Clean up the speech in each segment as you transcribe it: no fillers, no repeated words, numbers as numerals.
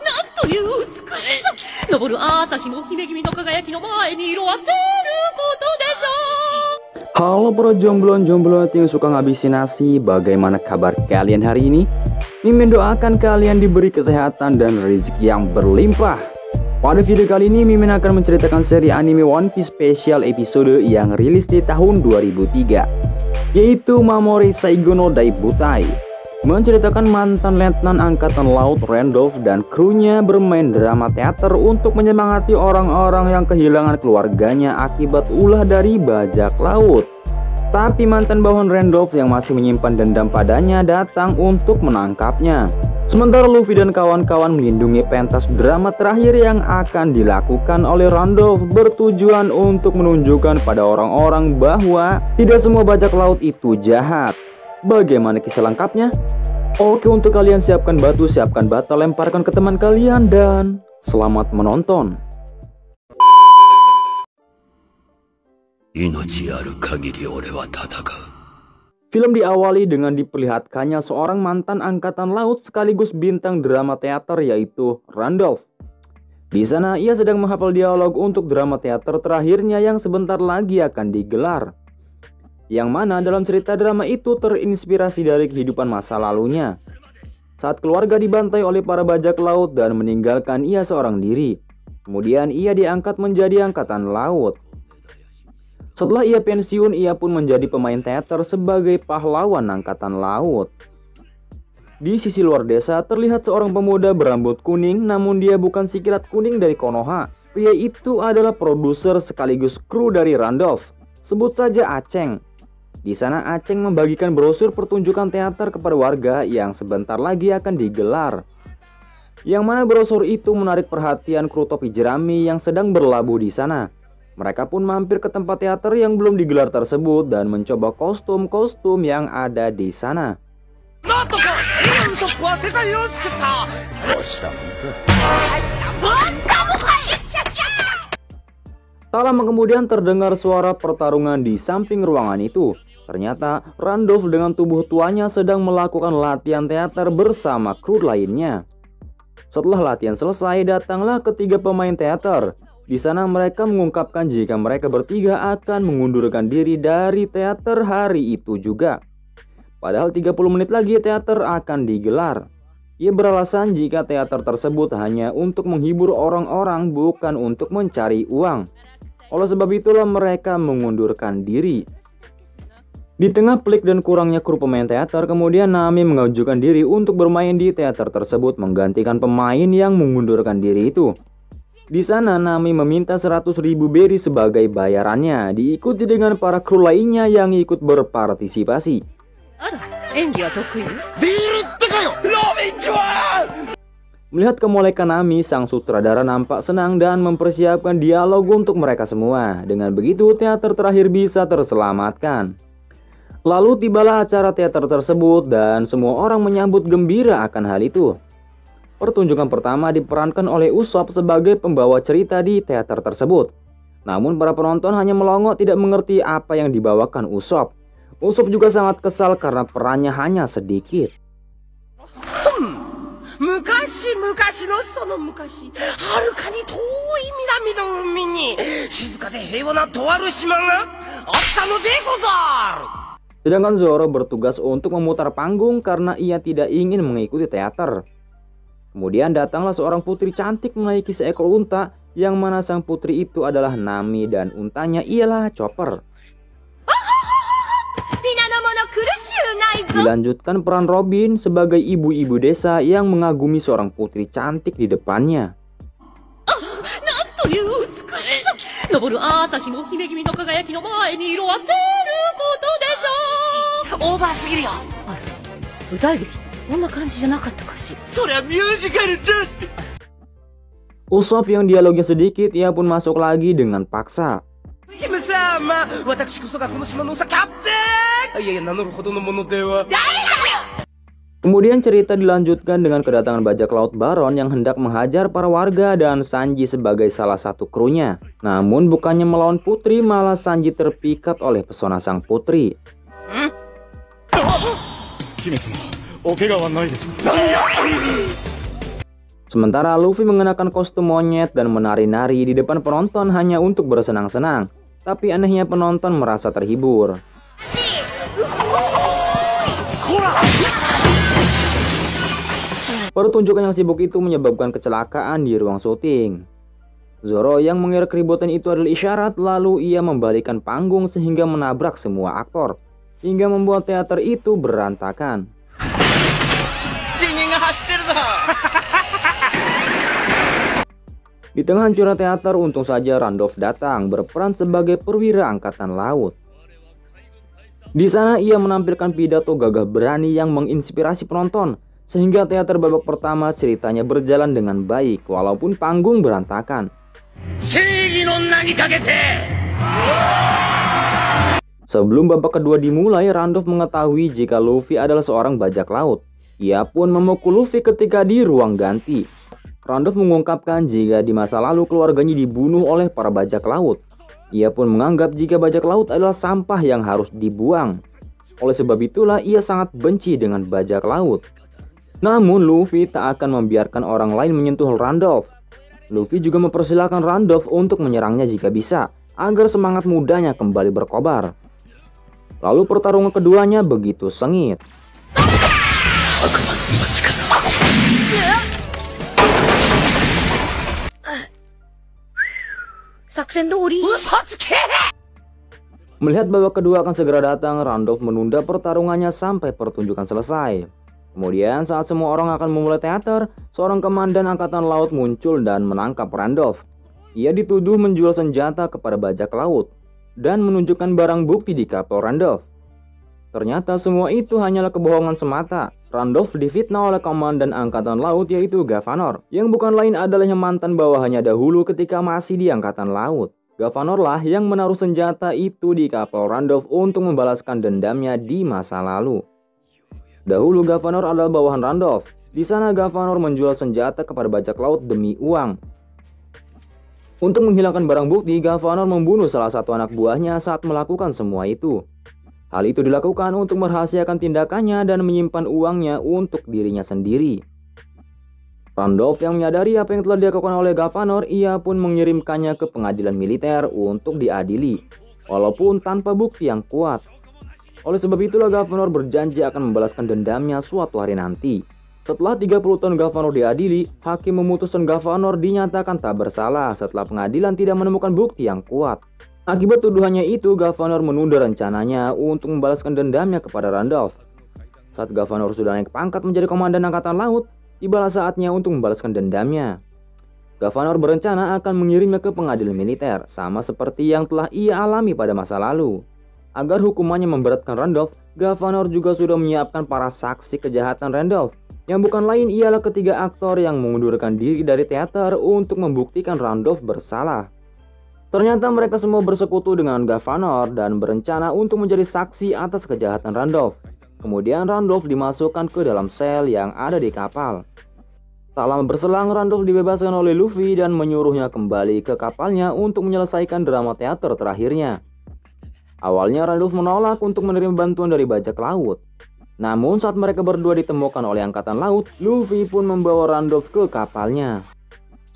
なんという美しさ。昇る朝日の姫君の輝きの前に色あせることでしょう。Halo para jomblo-jomblo yang suka ngabisin nasi, bagaimana kabar kalian hari ini? Mimin doakan kalian diberi kesehatan dan rezeki yang berlimpah. Pada video kali ini Mimin akan menceritakan seri anime One Piece special episode yang rilis di tahun 2003, yaitu Mamoru Saigo no Daibutai, menceritakan mantan letnan angkatan laut Randolph dan krunya bermain drama teater untuk menyemangati orang-orang yang kehilangan keluarganya akibat ulah dari bajak laut. Tapi mantan bawahan Randolph yang masih menyimpan dendam padanya datang untuk menangkapnya. Sementara Luffy dan kawan-kawan melindungi pentas drama terakhir yang akan dilakukan oleh Randolph bertujuan untuk menunjukkan pada orang-orang bahwa tidak semua bajak laut itu jahat. Bagaimana kisah lengkapnya? Oke, untuk kalian siapkan batu, siapkan bata, lemparkan ke teman kalian, dan selamat menonton. Film diawali dengan diperlihatkannya seorang mantan angkatan laut sekaligus bintang drama teater, yaitu Randolph. Di sana ia sedang menghafal dialog untuk drama teater terakhirnya yang sebentar lagi akan digelar. Yang mana dalam cerita drama itu terinspirasi dari kehidupan masa lalunya, saat keluarga dibantai oleh para bajak laut dan meninggalkan ia seorang diri. Kemudian ia diangkat menjadi angkatan laut. Setelah ia pensiun, ia pun menjadi pemain teater sebagai pahlawan angkatan laut. Di sisi luar desa terlihat seorang pemuda berambut kuning, namun dia bukan si kilat kuning dari Konoha. Pria itu adalah produser sekaligus kru dari Randolph. Sebut saja Aceng. Di sana Aceng membagikan brosur pertunjukan teater kepada warga yang sebentar lagi akan digelar. Yang mana brosur itu menarik perhatian kru topi jerami yang sedang berlabuh di sana. Mereka pun mampir ke tempat teater yang belum digelar tersebut dan mencoba kostum-kostum yang ada di sana. Tak lama kemudian terdengar suara pertarungan di samping ruangan itu. Ternyata Randolph dengan tubuh tuanya sedang melakukan latihan teater bersama kru lainnya. Setelah latihan selesai, datanglah ketiga pemain teater. Di sana mereka mengungkapkan jika mereka bertiga akan mengundurkan diri dari teater hari itu juga. Padahal 30 menit lagi teater akan digelar. Ia beralasan jika teater tersebut hanya untuk menghibur orang-orang, bukan untuk mencari uang. Oleh sebab itulah mereka mengundurkan diri. Di tengah pelik dan kurangnya kru pemain teater, kemudian Nami mengajukan diri untuk bermain di teater tersebut menggantikan pemain yang mengundurkan diri itu. Di sana Nami meminta 100.000 beri sebagai bayarannya, diikuti dengan para kru lainnya yang ikut berpartisipasi. Melihat kemolekan Nami, sang sutradara nampak senang dan mempersiapkan dialog untuk mereka semua. Dengan begitu teater terakhir bisa terselamatkan. Lalu tibalah acara teater tersebut dan semua orang menyambut gembira akan hal itu. Pertunjukan pertama diperankan oleh Usopp sebagai pembawa cerita di teater tersebut. Namun para penonton hanya melongo tidak mengerti apa yang dibawakan Usopp. Usopp juga sangat kesal karena perannya hanya sedikit. Sedangkan Zoro bertugas untuk memutar panggung karena ia tidak ingin mengikuti teater. Kemudian datanglah seorang putri cantik menaiki seekor unta, yang mana sang putri itu adalah Nami dan untanya ialah Chopper. Dilanjutkan peran Robin sebagai ibu-ibu desa yang mengagumi seorang putri cantik di depannya. Usopp yang dialognya sedikit, ia pun masuk lagi dengan paksa. Kemudian cerita dilanjutkan dengan kedatangan bajak laut Baron yang hendak menghajar para warga dan Sanji sebagai salah satu krunya. Namun bukannya melawan putri, malah Sanji terpikat oleh pesona sang putri. Sementara Luffy mengenakan kostum monyet dan menari-nari di depan penonton hanya untuk bersenang-senang. Tapi anehnya penonton merasa terhibur. Pertunjukan yang sibuk itu menyebabkan kecelakaan di ruang syuting. Zoro yang mengira keributan itu adalah isyarat, lalu ia membalikkan panggung sehingga menabrak semua aktor, hingga membuat teater itu berantakan. Di tengah hancurnya teater, untung saja Randolph datang berperan sebagai perwira angkatan laut. Di sana ia menampilkan pidato gagah berani yang menginspirasi penonton, sehingga teater babak pertama ceritanya berjalan dengan baik walaupun panggung berantakan. Sebelum babak kedua dimulai, Randolph mengetahui jika Luffy adalah seorang bajak laut. Ia pun memukul Luffy ketika di ruang ganti. Randolph mengungkapkan jika di masa lalu keluarganya dibunuh oleh para bajak laut. Ia pun menganggap jika bajak laut adalah sampah yang harus dibuang. Oleh sebab itulah ia sangat benci dengan bajak laut. Namun Luffy tak akan membiarkan orang lain menyentuh Randolph. Luffy juga mempersilahkan Randolph untuk menyerangnya jika bisa, agar semangat mudanya kembali berkobar. Lalu pertarungan keduanya begitu sengit. Melihat babak kedua akan segera datang, Randolph menunda pertarungannya sampai pertunjukan selesai. Kemudian saat semua orang akan memulai teater, seorang komandan angkatan laut muncul dan menangkap Randolph. Ia dituduh menjual senjata kepada bajak laut dan menunjukkan barang bukti di kapal Randolph. Ternyata semua itu hanyalah kebohongan semata. Randolph difitnah oleh komandan angkatan laut yaitu Gavanor, yang bukan lain adalah yang mantan bawahannya dahulu ketika masih di angkatan laut. Gavanor lah yang menaruh senjata itu di kapal Randolph untuk membalaskan dendamnya di masa lalu. Dahulu Gavanor adalah bawahan Randolph. Di sana Gavanor menjual senjata kepada bajak laut demi uang. Untuk menghilangkan barang bukti, Gavanor membunuh salah satu anak buahnya saat melakukan semua itu. Hal itu dilakukan untuk merahasiakan tindakannya dan menyimpan uangnya untuk dirinya sendiri. Randolph yang menyadari apa yang telah dilakukan oleh Gavanor, ia pun mengirimkannya ke pengadilan militer untuk diadili, walaupun tanpa bukti yang kuat. Oleh sebab itulah Gavanor berjanji akan membalaskan dendamnya suatu hari nanti. Setelah 30 tahun Gavanor diadili, hakim memutuskan Gavanor dinyatakan tak bersalah setelah pengadilan tidak menemukan bukti yang kuat. Akibat tuduhannya itu, Gavanor menunda rencananya untuk membalaskan dendamnya kepada Randolph. Saat Gavanor sudah naik pangkat menjadi komandan angkatan laut, tibalah saatnya untuk membalaskan dendamnya. Gavanor berencana akan mengirimnya ke pengadilan militer, sama seperti yang telah ia alami pada masa lalu. Agar hukumannya memberatkan Randolph, Gavanor juga sudah menyiapkan para saksi kejahatan Randolph, yang bukan lain ialah ketiga aktor yang mengundurkan diri dari teater untuk membuktikan Randolph bersalah. Ternyata mereka semua bersekutu dengan Gavanor dan berencana untuk menjadi saksi atas kejahatan Randolph. Kemudian Randolph dimasukkan ke dalam sel yang ada di kapal. Tak lama berselang, Randolph dibebaskan oleh Luffy dan menyuruhnya kembali ke kapalnya untuk menyelesaikan drama teater terakhirnya. Awalnya Randolph menolak untuk menerima bantuan dari bajak laut. Namun saat mereka berdua ditemukan oleh angkatan laut, Luffy pun membawa Randolph ke kapalnya.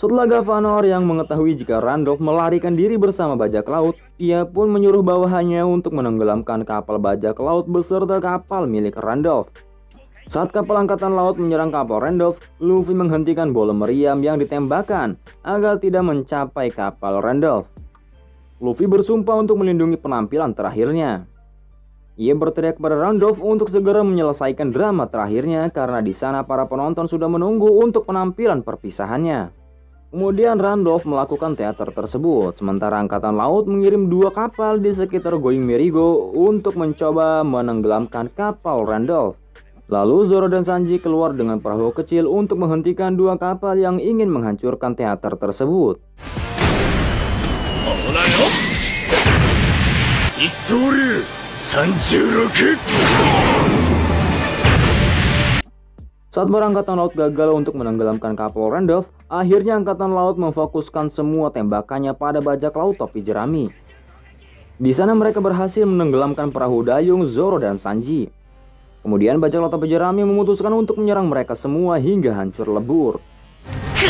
Setelah Gavanor yang mengetahui jika Randolph melarikan diri bersama bajak laut, ia pun menyuruh bawahannya untuk menenggelamkan kapal bajak laut beserta kapal milik Randolph. Saat kapal angkatan laut menyerang kapal Randolph, Luffy menghentikan bola meriam yang ditembakkan agar tidak mencapai kapal Randolph. Luffy bersumpah untuk melindungi penampilan terakhirnya. Ia berteriak kepada Randolph untuk segera menyelesaikan drama terakhirnya karena di sana para penonton sudah menunggu untuk penampilan perpisahannya. Kemudian Randolph melakukan teater tersebut, sementara angkatan laut mengirim 2 kapal di sekitar Going Merry-Go untuk mencoba menenggelamkan kapal Randolph. Lalu Zoro dan Sanji keluar dengan perahu kecil untuk menghentikan 2 kapal yang ingin menghancurkan teater tersebut. Saat para angkatan laut gagal untuk menenggelamkan kapal Randolph, akhirnya angkatan laut memfokuskan semua tembakannya pada bajak laut topi jerami. Di sana mereka berhasil menenggelamkan perahu dayung Zoro dan Sanji. Kemudian bajak laut topi jerami memutuskan untuk menyerang mereka semua hingga hancur lebur. Di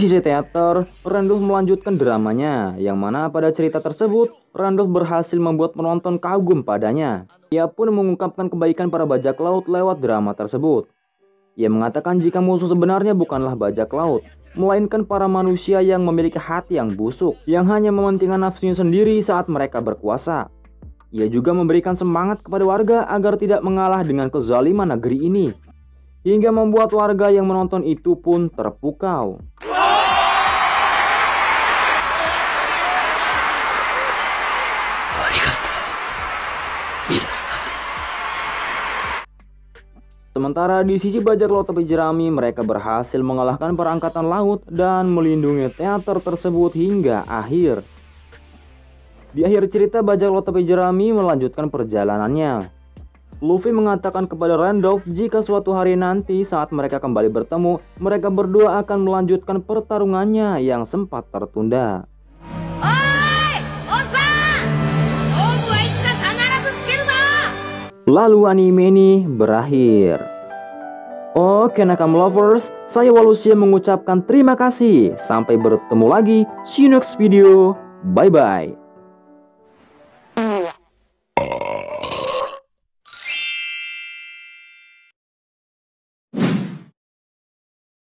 sisi teater, Randolph melanjutkan dramanya, yang mana pada cerita tersebut, Randolph berhasil membuat penonton kagum padanya. Ia pun mengungkapkan kebaikan para bajak laut lewat drama tersebut. Ia mengatakan jika musuh sebenarnya bukanlah bajak laut, melainkan para manusia yang memiliki hati yang busuk, yang hanya mementingkan nafsunya sendiri saat mereka berkuasa. Ia juga memberikan semangat kepada warga agar tidak mengalah dengan kezaliman negeri ini, hingga membuat warga yang menonton itu pun terpukau. Sementara di sisi bajak laut tepi jerami, mereka berhasil mengalahkan para angkatan laut dan melindungi teater tersebut hingga akhir. Di akhir cerita, bajak laut tepi jerami melanjutkan perjalanannya. Luffy mengatakan kepada Randolph jika suatu hari nanti saat mereka kembali bertemu, mereka berdua akan melanjutkan pertarungannya yang sempat tertunda. Lalu anime ini berakhir. Oke Nakam Lovers, saya Walusia mengucapkan terima kasih. Sampai bertemu lagi, see you next video, bye bye.